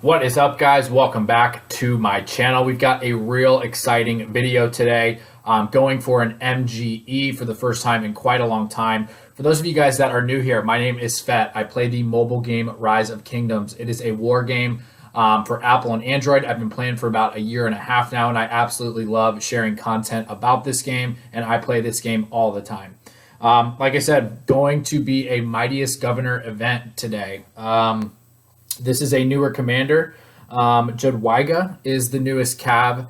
What is up, guys? Welcome back to my channel. We've got a real exciting video today. Going for an MGE for the first time in quite a long time. For those of you guys that are new here, my name is Fet. I play the mobile game Rise of Kingdoms. It is a war game for Apple and Android. I've been playing for about a year and a half now, and I absolutely love sharing content about this game, and I play this game all the time. Like I said, going to be a Mightiest Governor event today. This is a newer commander. Jadwiga is the newest Cav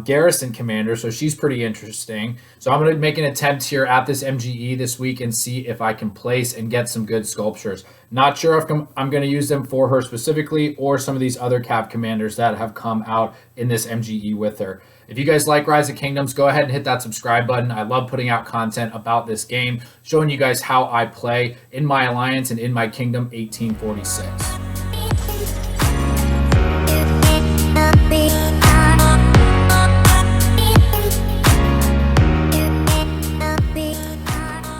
garrison commander, so she's pretty interesting. So I'm going to make an attempt here at this MGE this week and see if I can place and get some good sculptures. Not sure if I'm going to use them for her specifically or some of these other Cav commanders that have come out in this MGE with her. If you guys like Rise of Kingdoms, go ahead and hit that subscribe button. I love putting out content about this game, showing you guys how I play in my alliance and in my kingdom 1846.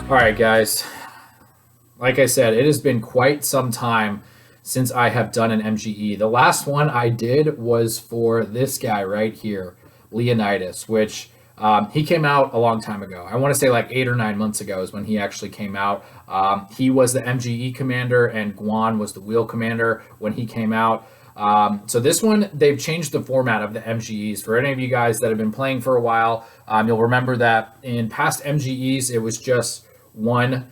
All right, guys, like I said, it has been quite some time since I have done an MGE. The last one I did was for this guy right here, Leonidas, which he came out a long time ago. I want to say like 8 or 9 months ago is when he actually came out. He was the MGE commander and Guan was the wheel commander when he came out. So this one, they've changed the format of the MGEs. For any of you guys that have been playing for a while, you'll remember that in past MGEs, it was just one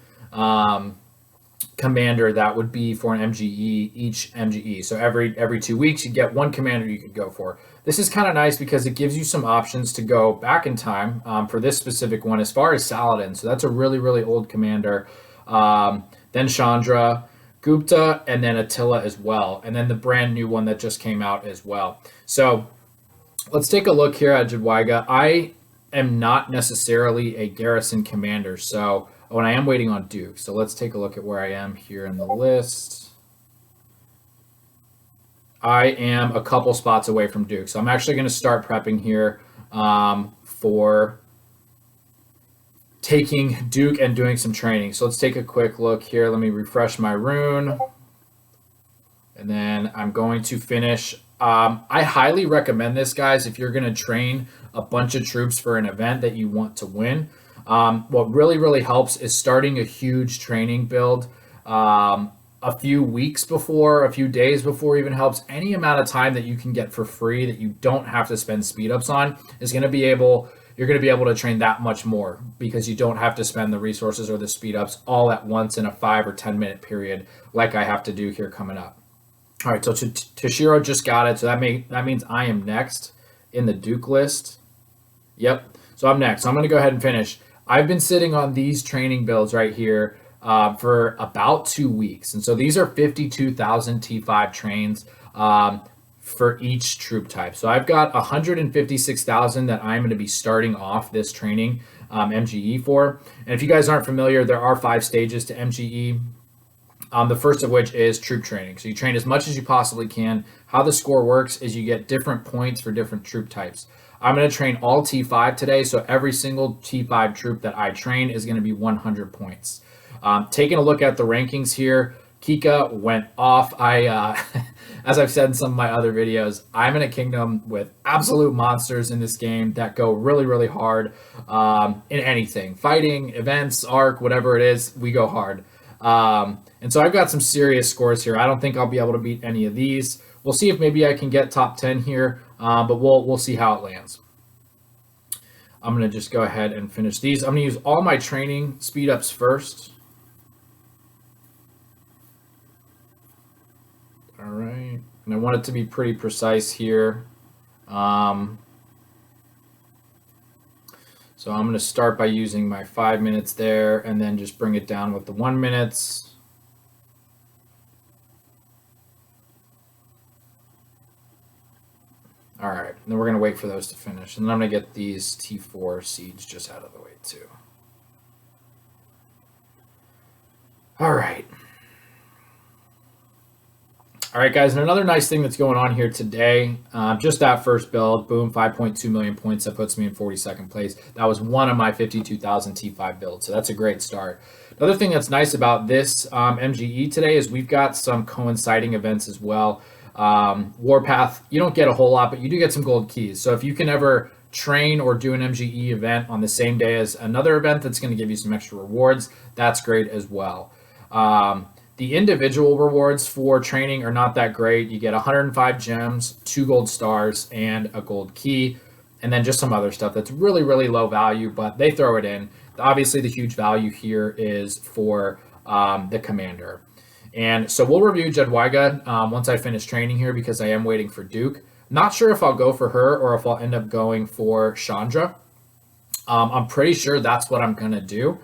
commander that would be for an MGE, each MGE. So every 2 weeks, you get one commander you could go for. This is kind of nice because it gives you some options to go back in time for this specific one as far as Saladin. So that's a really, really old commander. Then Chandra, Gupta, and then Attila as well. And then the brand new one that just came out as well. So let's take a look here at Jadwiga. I am not necessarily a garrison commander, so when I am waiting on Duke. So let's take a look at where I am here in the list. I am a couple spots away from Duke. So I'm actually going to start prepping here for taking Duke and doing some training. So let's take a quick look here. Let me refresh my rune. And then I'm going to finish. I highly recommend this, guys, if you're going to train a bunch of troops for an event that you want to win. What really, really helps is starting a huge training build a few weeks before, a few days before even helps. Any amount of time that you can get for free that you don't have to spend speed ups on is going to be able, you're going to be able to train that much more because you don't have to spend the resources or the speed ups all at once in a 5 or 10 minute period like I have to do here coming up. All right, so Toshiro just got it. So that means I am next in the Duke list. Yep, so I'm next. So I'm going to go ahead and finish. I've been sitting on these training builds right here for about 2 weeks. And so these are 52,000 T5 trains for each troop type. So I've got 156,000 that I'm going to be starting off this training MGE for. And if you guys aren't familiar, there are 5 stages to MGE. The first of which is troop training. So you train as much as you possibly can. How the score works is you get different points for different troop types. I'm going to train all T5 today, so every single T5 troop that I train is going to be 100 points. Taking a look at the rankings here, Kika went off. As I've said in some of my other videos, I'm in a kingdom with absolute monsters in this game that go really, really hard in anything. Fighting, events, arc, whatever it is, we go hard. And so I've got some serious scores here. I don't think I'll be able to beat any of these. We'll see if maybe I can get top 10 here, but we'll see how it lands. I'm going to just go ahead and finish these. I'm going to use all my training speed ups first. All right. And I want it to be pretty precise here. So I'm going to start by using my 5 minutes there and then just bring it down with the 1 minutes. All right, and then we're going to wait for those to finish. And then I'm going to get these T4 seeds just out of the way too. All right. All right, guys, and another nice thing that's going on here today, just that first build, boom, 5.2 million points. That puts me in 42nd place. That was one of my 52,000 T5 builds, so that's a great start. The other thing that's nice about this MGE today is we've got some coinciding events as well. Warpath, you don't get a whole lot, but you do get some gold keys. So if you can ever train or do an MGE event on the same day as another event that's going to give you some extra rewards, that's great as well. The individual rewards for training are not that great. You get 105 gems, 2 gold stars, and a gold key, and then just some other stuff that's really, really low value, but they throw it in. Obviously, the huge value here is for the commander. And so we'll review Jadwiga once I finish training here, because I am waiting for Duke. Not sure if I'll go for her or if I'll end up going for Chandra. I'm pretty sure that's what I'm going to do.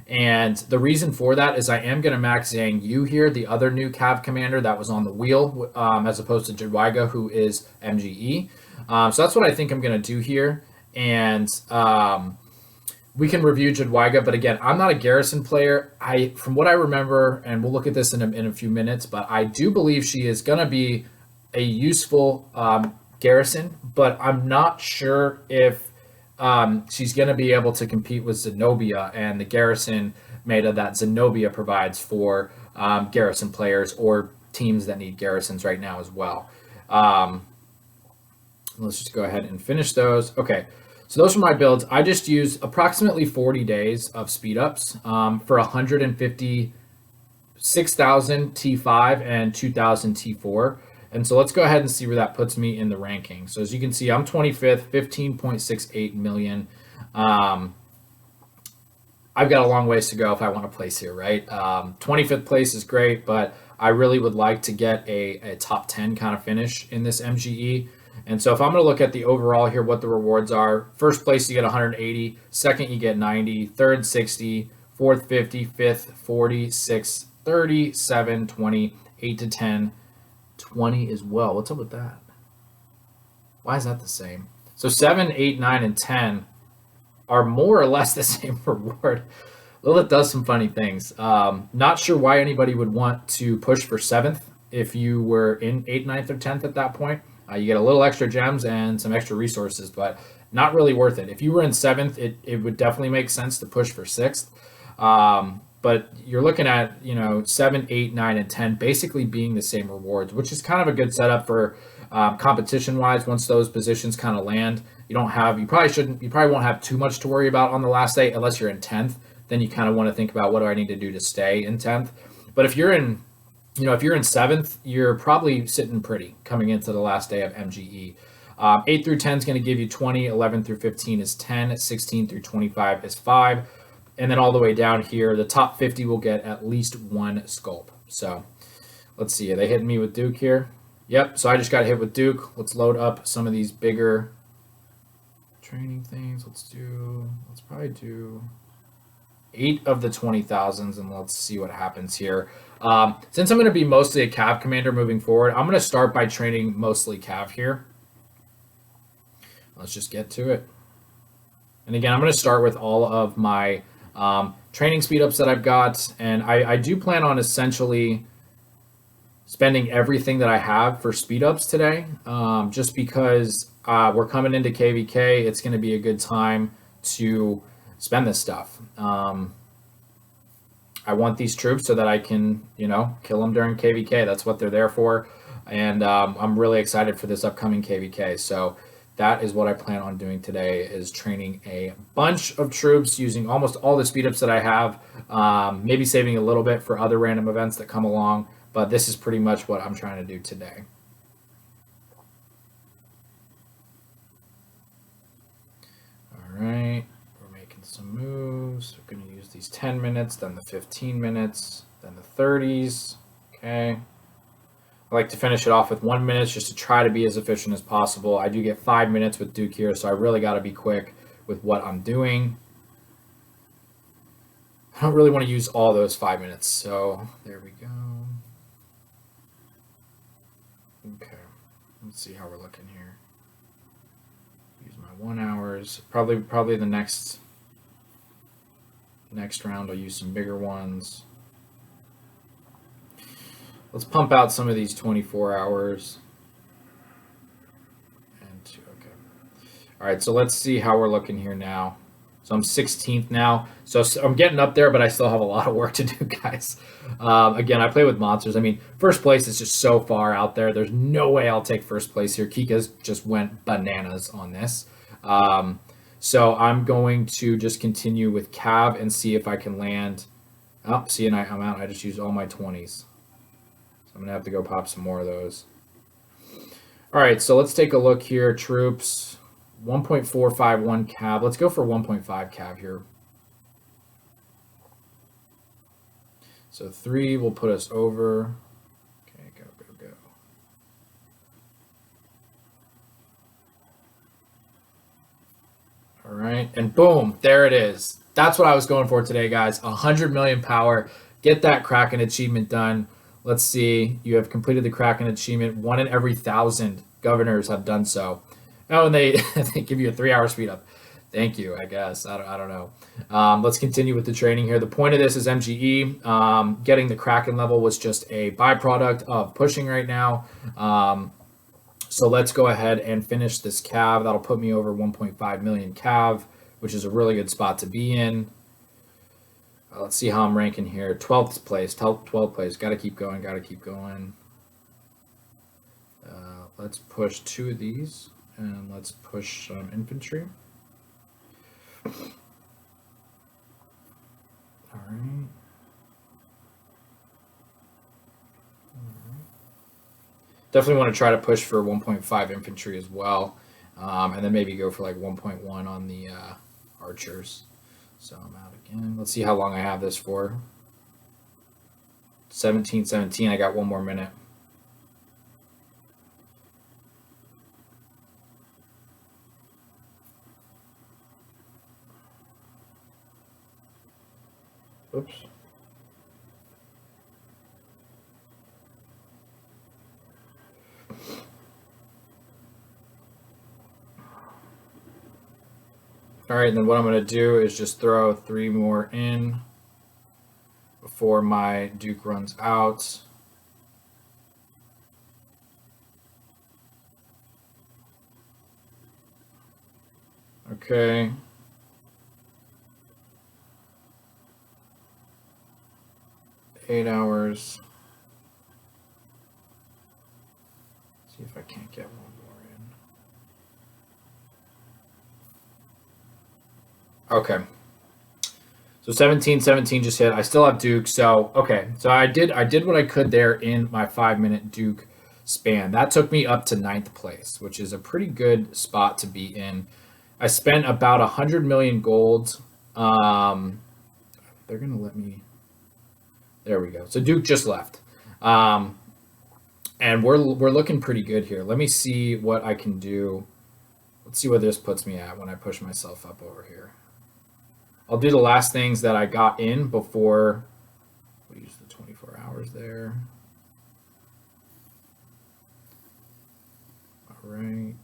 And the reason for that is I am going to max Zhang Yu here, the other new Cav commander that was on the wheel, as opposed to Jadwiga, who is MGE. So that's what I think I'm going to do here. And we can review Jadwiga, but again, I'm not a garrison player. From what I remember, and we'll look at this in a few minutes, but I do believe she is going to be a useful garrison, but I'm not sure if she's going to be able to compete with Zenobia and the garrison meta that Zenobia provides for garrison players or teams that need garrisons right now as well. Let's just go ahead and finish those. Okay, so those are my builds. I just used approximately 40 days of speed ups for 156,000 T5 and 2,000 T4. And so let's go ahead and see where that puts me in the ranking. So as you can see, I'm 25th, 15.68 million. I've got a long ways to go if I want to place here, right? 25th place is great, but I really would like to get a top 10 kind of finish in this MGE. And so if I'm going to look at the overall here, what the rewards are, first place you get 180, second you get 90, third 60, fourth 50, fifth 40, sixth 30, 7, 20, 8 to 10, 20 as well. What's up with that? Why is that the same? So 7, 8, 9, and 10 are more or less the same reward. Lilith does some funny things. Not sure why anybody would want to push for 7th if you were in 8th, 9th, or 10th at that point. You get a little extra gems and some extra resources, but not really worth it. If you were in 7th, it would definitely make sense to push for 6th. But you're looking at, 7, 8, 9, and 10 basically being the same rewards, which is kind of a good setup for competition-wise. Once those positions kind of land, you probably won't have too much to worry about on the last day unless you're in 10th. Then you kind of want to think about what do I need to do to stay in 10th. But if you're in 7th, you're probably sitting pretty coming into the last day of MGE. 8 through 10 is going to give you 20, 11 through 15 is 10, 16 through 25 is 5. And then all the way down here, the top 50 will get at least 1 sculpt. So let's see, are they hitting me with Duke here? Yep, so I just got hit with Duke. Let's load up some of these bigger training things. Let's probably do 8 of the 20,000s, and let's see what happens here. Since I'm going to be mostly a Cav commander moving forward, I'm going to start by training mostly Cav here. Let's just get to it. And again, I'm going to start with all of my training speed ups that I've got, and I do plan on essentially spending everything that I have for speed ups today, just because we're coming into KVK. It's going to be a good time to spend this stuff. I want these troops so that I can, kill them during KVK. That's what they're there for, and I'm really excited for this upcoming KVK. So that is what I plan on doing today, is training a bunch of troops using almost all the speed ups that I have, maybe saving a little bit for other random events that come along, but this is pretty much what I'm trying to do today. All right, we're making some moves. We're going to use these 10 minutes, then the 15 minutes, then the 30s. Okay. I like to finish it off with 1 minute just to try to be as efficient as possible. I do get 5 minutes with Duke here, so I really got to be quick with what I'm doing. I don't really want to use all those 5 minutes, so there we go. Okay, let's see how we're looking here. Use my 1 hours. Probably the next round I'll use some bigger ones. Let's pump out some of these 24 hours. And 2, okay. All right, so let's see how we're looking here now. So I'm 16th now. So I'm getting up there, but I still have a lot of work to do, guys. Again, I play with monsters. I mean, first place is just so far out there. There's no way I'll take first place here. Kika's just went bananas on this. So I'm going to just continue with Cav and see if I can land. Oh, see, and I'm out. I just used all my 20s. So I'm going to have to go pop some more of those. All right, so let's take a look here. Troops, 1.451 Cav. Let's go for 1.5 Cav here. So 3 will put us over. Okay, go, go, go. All right, and boom, there it is. That's what I was going for today, guys. 100 million power. Get that Kraken achievement done. Let's see. You have completed the Kraken achievement. 1 in every 1,000 governors have done so. Oh, and they give you a 3-hour speed up. Thank you, I guess. I don't know. Let's continue with the training here. The point of this is MGE. Getting the Kraken level was just a byproduct of pushing right now. So let's go ahead and finish this Cav. That'll put me over 1.5 million Cav, which is a really good spot to be in. Let's see how I'm ranking here. 12th place. 12th place. Got to keep going. Got to keep going. Let's push 2 of these, and let's push some infantry. All right. Definitely want to try to push for 1.5 infantry as well, and then maybe go for like 1.1 on the archers. So I'm out again. Let's see how long I have this for. 17:17. I got 1 more minute. Oops. All right, and then what I'm going to do is just throw 3 more in before my Duke runs out. Okay. Eight hours. See if I can't get 1 more in. Okay. So 17:17 just hit. I still have Duke. So okay. So I did what I could there in my 5-minute Duke span. That took me up to 9th place, which is a pretty good spot to be in. I spent about 100 million gold. They're gonna let me. There we go. So Duke just left. And we're looking pretty good here. Let me see what I can do. Let's see where this puts me at when I push myself up over here. I'll do the last things that I got in before we use the 24 hours there. All right.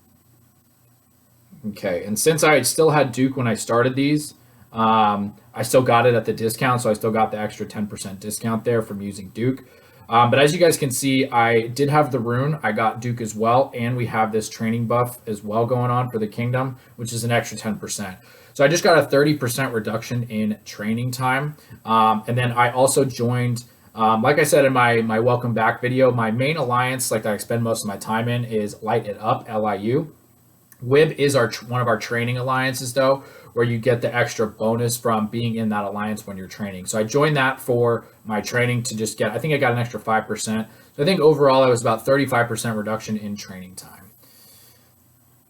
Okay, and since I still had Duke when I started these, I still got it at the discount, so I still got the extra 10% discount there from using Duke. But as you guys can see, I did have the rune. I got Duke as well, and we have this training buff as well going on for the kingdom, which is an extra 10%. So I just got a 30% reduction in training time. And then I also joined, like I said in my welcome back video, my main alliance, like I spend most of my time in, is Light It Up, LIU. WIB is one of our training alliances, though, where you get the extra bonus from being in that alliance when you're training. So I joined that for my training to just get, I think I got an extra 5%. So I think overall I was about 35% reduction in training time.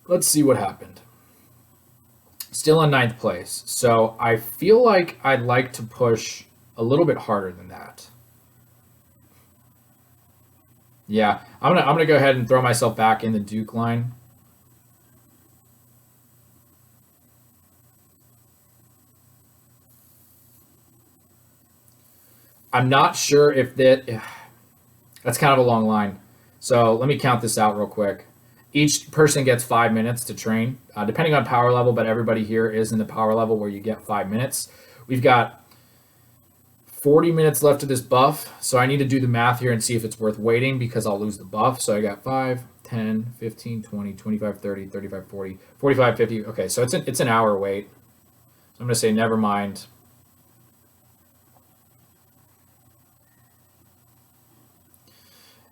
Let's see what happened. Still in 9th place. So I feel like I'd like to push a little bit harder than that. Yeah, I'm gonna go ahead and throw myself back in the Duke line. I'm not sure if that's kind of a long line. So let me count this out real quick. Each person gets 5 minutes to train, depending on power level, but everybody here is in the power level where you get 5 minutes. We've got 40 minutes left of this buff, so I need to do the math here and see if it's worth waiting because I'll lose the buff. So I got 5, 10, 15, 20, 25, 30, 35, 40, 45, 50. Okay, so it's an hour wait. I'm going to say never mind.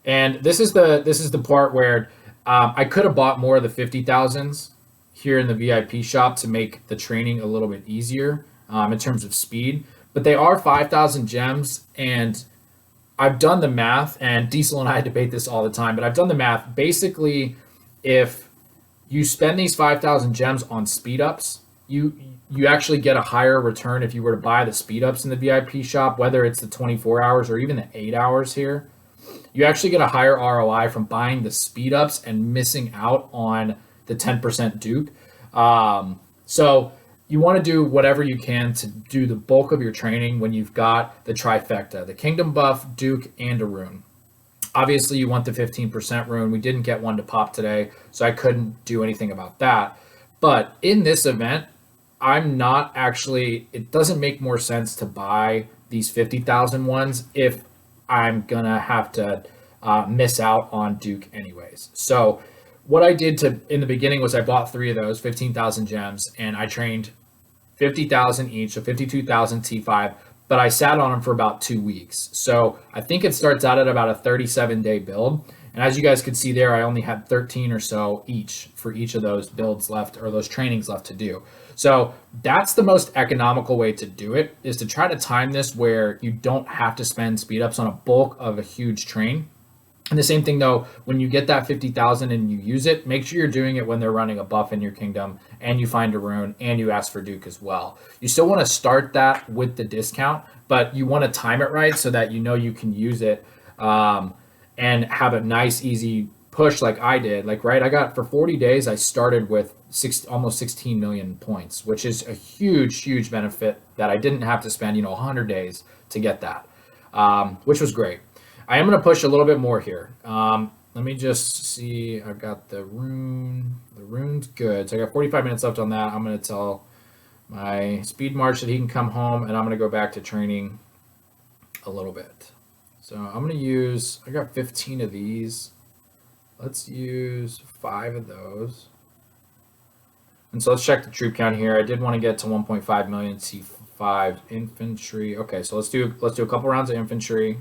And this is the part where I could have bought more of the 50,000s here in the VIP shop to make the training a little bit easier in terms of speed. But they are 5,000 gems, and I've done the math, and Diesel and I debate this all the time, but I've done the math. Basically, if you spend these 5,000 gems on speed ups, you actually get a higher return if you were to buy the speed ups in the VIP shop, whether it's the 24 hours or even the 8 hours here. You actually get a higher ROI from buying the speed ups and missing out on the 10% Duke. So you want to do whatever you can to do the bulk of your training when you've got the trifecta, the Kingdom buff, Duke, and a rune. Obviously, you want the 15% rune. We didn't get one to pop today, so I couldn't do anything about that. But in this event, I'm not actually, it doesn't make more sense to buy these 50,000 ones if I'm going to have to miss out on Duke anyways. So what I did in the beginning was I bought 3 of those, 15,000 gems, and I trained 50,000 each, so 52,000 T5, but I sat on them for about 2 weeks. So I think it starts out at about a 37-day build. And as you guys could see there, I only had 13 or so each for each of those builds left, or those trainings left to do. So that's the most economical way to do it, is to try to time this where you don't have to spend speed ups on a bulk of a huge train. And the same thing though, when you get that 50,000 and you use it, make sure you're doing it when they're running a buff in your kingdom and you find a rune and you ask for Duke as well. You still want to start that with the discount, but you want to time it right so that you know you can use it and have a nice, easy push like I did. Like, right, I got for 40 days, I started with almost 16 million points, which is a huge, huge benefit that I didn't have to spend, 100 days to get that, which was great. I am going to push a little bit more here. Let me just see. I've got the rune. The rune's good. So I got 45 minutes left on that. I'm going to tell my speed march that he can come home, and I'm going to go back to training a little bit. So I'm going to use, I got 15 of these. Let's use 5 of those. And so let's check the troop count here. I did want to get to 1.5 million C5 infantry. Okay, so let's do a couple rounds of infantry.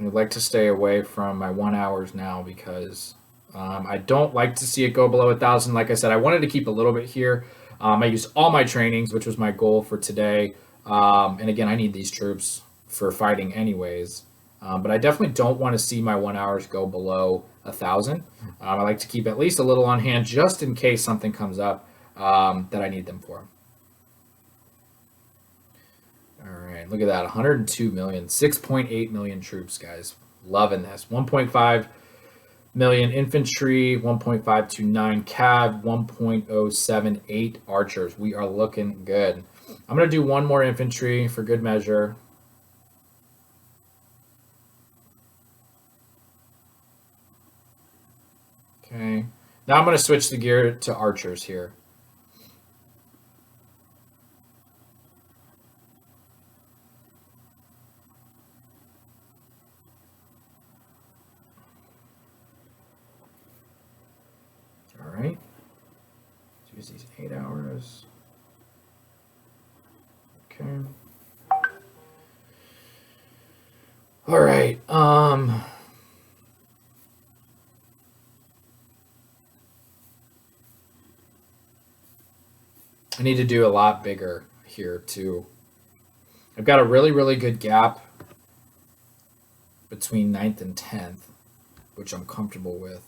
I'd like to stay away from my 1 hours now because I don't like to see it go below 1,000. Like I said, I wanted to keep a little bit here. I used all my trainings, which was my goal for today. And again, I need these troops for fighting anyways. But I definitely don't want to see my 1 hours go below 1,000. I like to keep at least a little on hand just in case something comes up that I need them for. All right, look at that, 102 million, 6.8 million troops, guys. Loving this. 1.5 million infantry, 1.529 cav, 1.078 archers. We are looking good. I'm going to do one more infantry for good measure. Okay. Now I'm going to switch the gear to archers here. All right. Let's use these 8 hours. Okay. All right. I need to do a lot bigger here too. I've got a really, really good gap between 9th and 10th, which I'm comfortable with.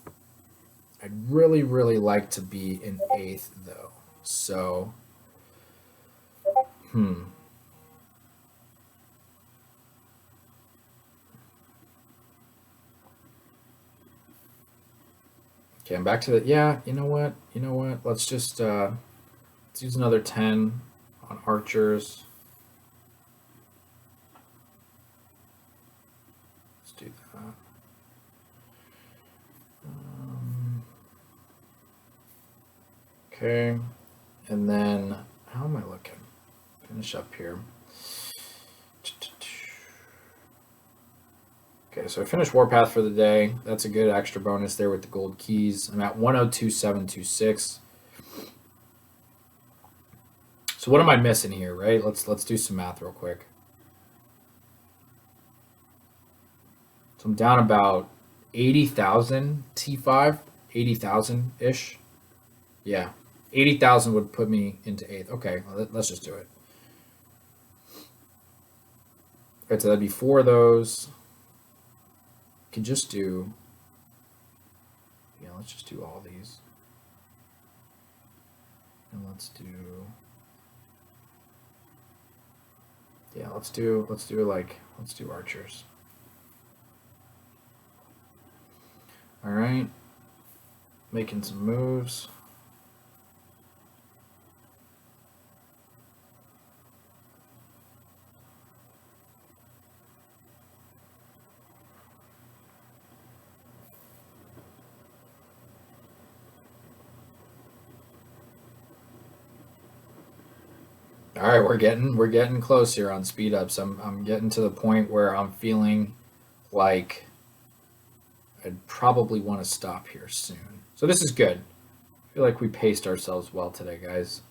I'd really, really like to be in 8th though. So, Okay, I'm back to the, yeah, you know what? Let's just, let's use another 10 on archers. Let's do that. Okay, and then how am I looking? Finish up here. Okay, so I finished Warpath for the day. That's a good extra bonus there with the gold keys. I'm at 102,726. So what am I missing here, right? Let's do some math real quick. So I'm down about 80,000 T5, 80,000 ish. Yeah, 80,000 would put me into 8th. Okay, well, let's just do it. Okay, so that'd be 4 of those. Could just do, yeah, let's just do all these. And let's do, yeah, let's do archers. All right, making some moves. All right, we're getting close here on speed ups. I'm getting to the point where I'm feeling like I'd probably want to stop here soon. So this is good. I feel like we paced ourselves well today, guys.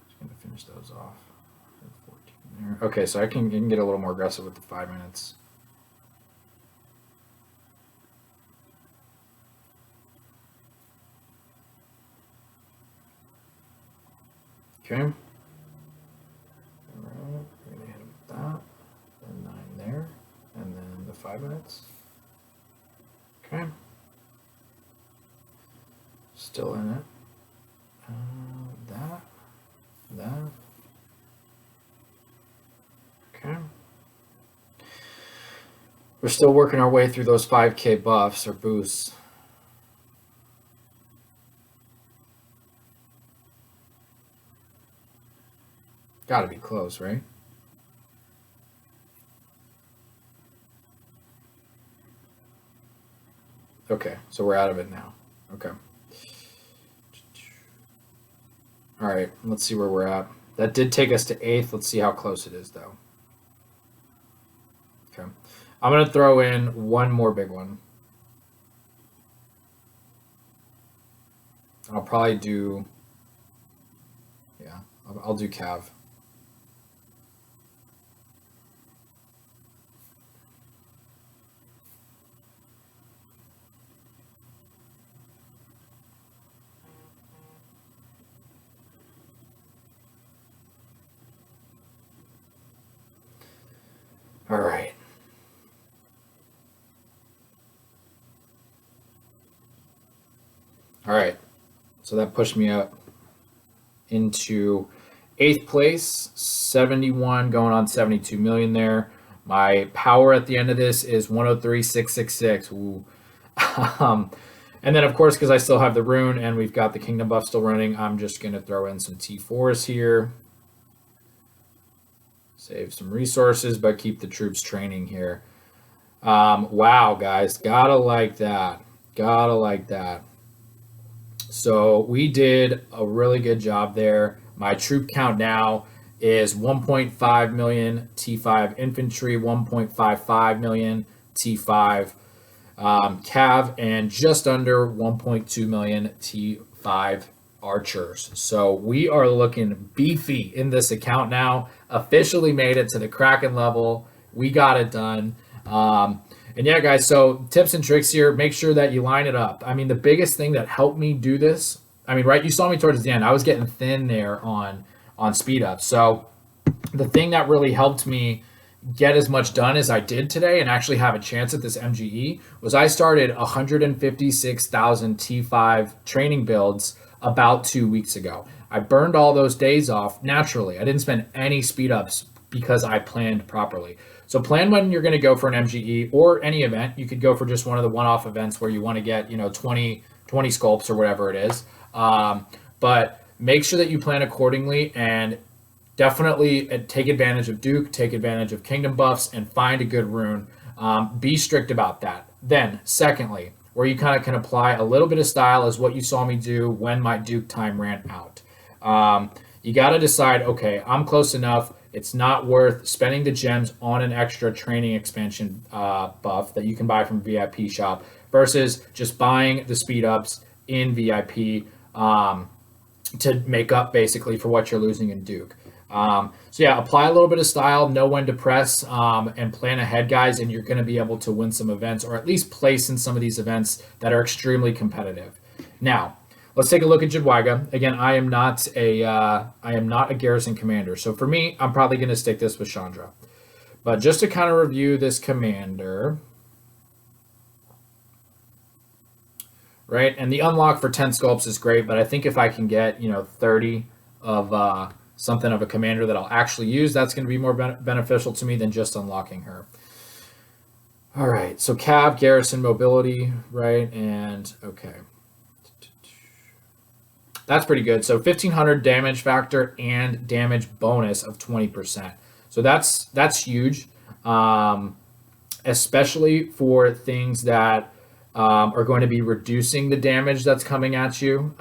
Just gonna finish those off. 14 there. Okay, so I can get a little more aggressive with the 5 minutes. Okay. All right, we're gonna hit him with that. And 9 there. And then the 5 minutes. Okay. Still in it. That. Okay. We're still working our way through those 5K buffs or boosts. Gotta be close, right? Okay, so we're out of it now. Okay. All right, let's see where we're at. That did take us to 8th. Let's see how close it is, though. Okay. I'm going to throw in one more big one. I'll probably do, yeah, I'll do Cav. All right. All right. So that pushed me up into 8th place, 71 going on 72 million there. My power at the end of this is 103,666. Ooh. And then, of course, because I still have the rune and we've got the kingdom buff still running, I'm just going to throw in some T4s here. Save some resources, but keep the troops training here. Wow, guys. Gotta like that. Gotta like that. So we did a really good job there. My troop count now is 1.5 million T5 infantry, 1.55 million T5 cav, and just under 1.2 million T5 archers. So we are looking beefy in this account now. Officially made it to the Kraken level. We got it done. And yeah, guys, so tips and tricks here. Make sure that you line it up. I mean, the biggest thing that helped me do this, I mean, right, you saw me towards the end. I was getting thin there on speed up. So the thing that really helped me get as much done as I did today and actually have a chance at this MGE was I started 156,000 T5 training builds about 2 weeks ago. I burned all those days off naturally. I didn't spend any speed ups because I planned properly. So plan when you're going to go for an MGE or any event. You could go for just one of the one-off events where you want to get, 20 sculpts or whatever it is. But make sure that you plan accordingly and definitely take advantage of Duke, take advantage of kingdom buffs, and find a good rune. Be strict about that. Then, secondly, where you kind of can apply a little bit of style is what you saw me do when my Duke time ran out. you got to decide, okay, I'm close enough. It's not worth spending the gems on an extra training expansion buff that you can buy from VIP shop versus just buying the speed ups in VIP to make up basically for what you're losing in Duke. So yeah, apply a little bit of style, know when to press, and plan ahead, guys, and you're going to be able to win some events or at least place in some of these events that are extremely competitive. Now, let's take a look at Jadwiga. Again, I am not a garrison commander, so for me, I'm probably going to stick this with Chandra. But just to kind of review this commander, right? And the unlock for 10 sculpts is great, but I think if I can get 30 of something of a commander that I'll actually use, that's going to be more beneficial to me than just unlocking her. All right, so Cav, garrison, mobility, right? And okay. That's pretty good. So 1,500 damage factor and damage bonus of 20%. So that's huge, especially for things that are going to be reducing the damage that's coming at you,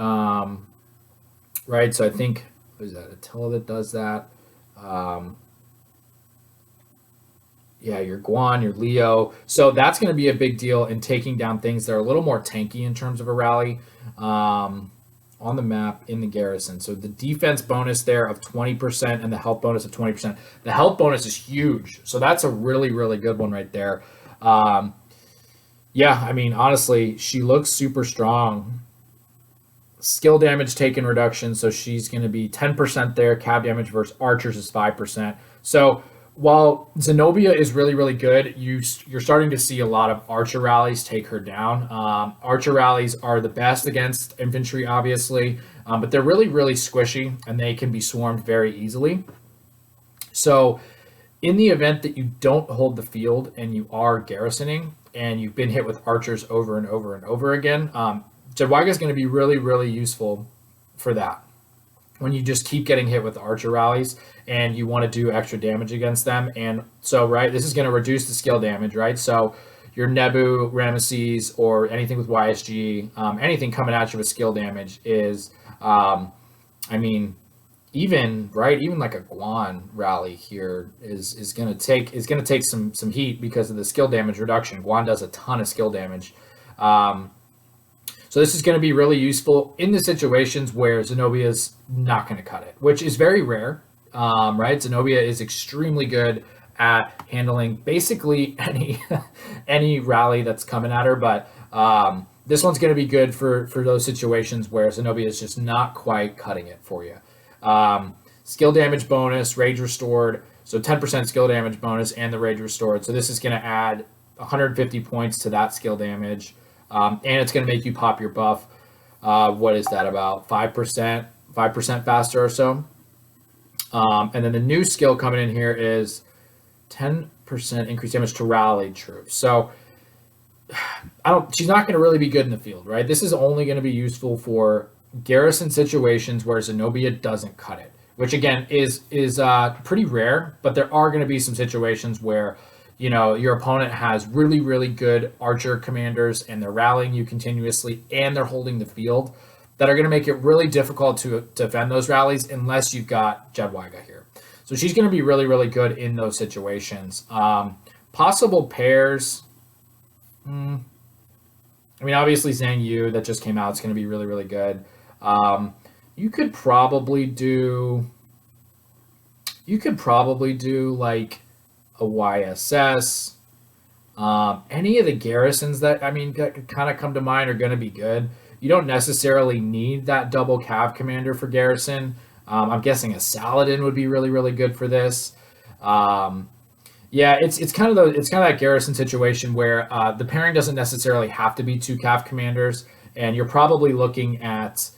right? So I think, what is that? Attila that does that. Yeah, your Guan, your Leo. So that's going to be a big deal in taking down things that are a little more tanky in terms of a rally. On the map in the garrison. So the defense bonus there of 20% and the health bonus of 20%. The health bonus is huge. So that's a really, really good one right there. Yeah, I mean, honestly, she looks super strong. Skill damage taken reduction. So she's going to be 10% there. Cav damage versus archers is 5%. So while Zenobia is really, really good, you're starting to see a lot of archer rallies take her down. Archer rallies are the best against infantry, obviously, but they're really, really squishy, and they can be swarmed very easily. So in the event that you don't hold the field and you are garrisoning, and you've been hit with archers over and over and over again, Jadwiga is going to be really, really useful for that. When you just keep getting hit with archer rallies and you want to do extra damage against them. And so, right, this is going to reduce the skill damage, right? So your Nebu, Ramesses, or anything with YSG, anything coming at you with skill damage is, I mean, even like a Guan rally here is going to take some heat because of the skill damage reduction. Guan does a ton of skill damage. So this is going to be really useful in the situations where Zenobia is not going to cut it, which is very rare, right? Zenobia is extremely good at handling basically any rally that's coming at her, but this one's going to be good for those situations where Zenobia is just not quite cutting it for you. Skill damage bonus, rage restored, so 10% skill damage bonus and the rage restored. So this is going to add 150 points to that skill damage. And it's going to make you pop your buff. What is that, about 5% faster or so? And then the new skill coming in here is 10% increased damage to rallied troops. So she's not going to really be good in the field, right? This is only going to be useful for garrison situations where Zenobia doesn't cut it, which again is pretty rare, but there are going to be some situations where your opponent has really, really good archer commanders and they're rallying you continuously and they're holding the field that are going to make it really difficult to defend those rallies unless you've got Jadwiga here. So she's going to be really, really good in those situations. Possible pairs. I mean, obviously Zhang Yu that just came out. It's going to be really, really good. You could probably do like a YSS. Any of the garrisons that kind of come to mind are going to be good. You don't necessarily need that double cav commander for garrison. I'm guessing a Saladin would be really, really good for this. Yeah, it's kind of that garrison situation where the pairing doesn't necessarily have to be two cav commanders, and you're probably looking at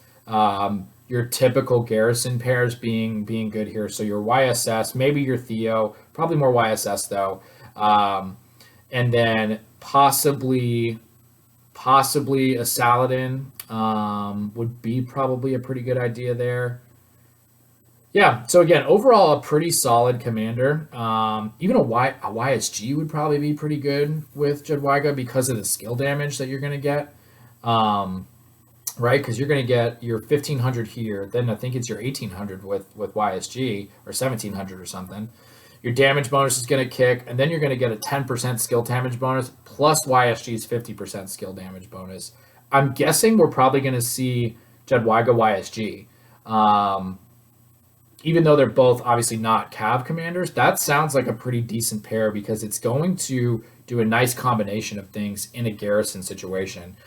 your typical garrison pairs being good here. So your YSS, maybe your Theo, probably more YSS though, and then possibly a Saladin would be probably a pretty good idea there. Yeah, so again, overall a pretty solid commander. Even a YSG would probably be pretty good with Jadwiga because of the skill damage that you're going to get. right? Because you're going to get your 1500 here, then I think it's your 1800 with YSG, or 1700 or something. Your damage bonus is going to kick, and then you're going to get a 10% skill damage bonus plus YSG's 50% skill damage bonus. I'm guessing we're probably going to see Jadwiga YSG. Even though they're both obviously not Cav commanders, that sounds like a pretty decent pair because it's going to do a nice combination of things in a garrison situation.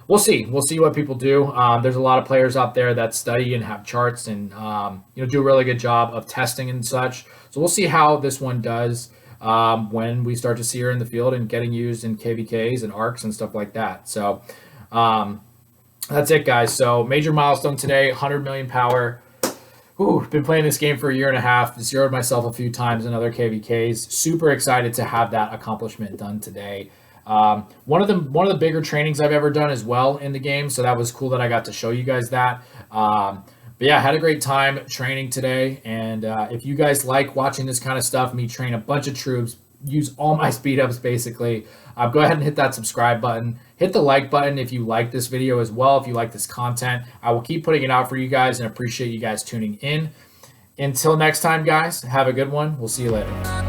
We'll see. We'll see what people do. There's a lot of players out there that study and have charts and do a really good job of testing and such. So we'll see how this one does when we start to see her in the field and getting used in KVKs and arcs and stuff like that. So that's it, guys. So major milestone today, 100 million power. Ooh, been playing this game for a year and a half. Zeroed myself a few times in other KVKs. Super excited to have that accomplishment done today. One of the bigger trainings I've ever done as well in the game, so that was cool that I got to show you guys that. But yeah, had a great time training today. And if you guys like watching this kind of stuff, me train a bunch of troops, use all my speed ups basically, go ahead and hit that subscribe button. Hit the like button if you like this video as well, if you like this content. I will keep putting it out for you guys and appreciate you guys tuning in. Until next time, guys, have a good one. We'll see you later.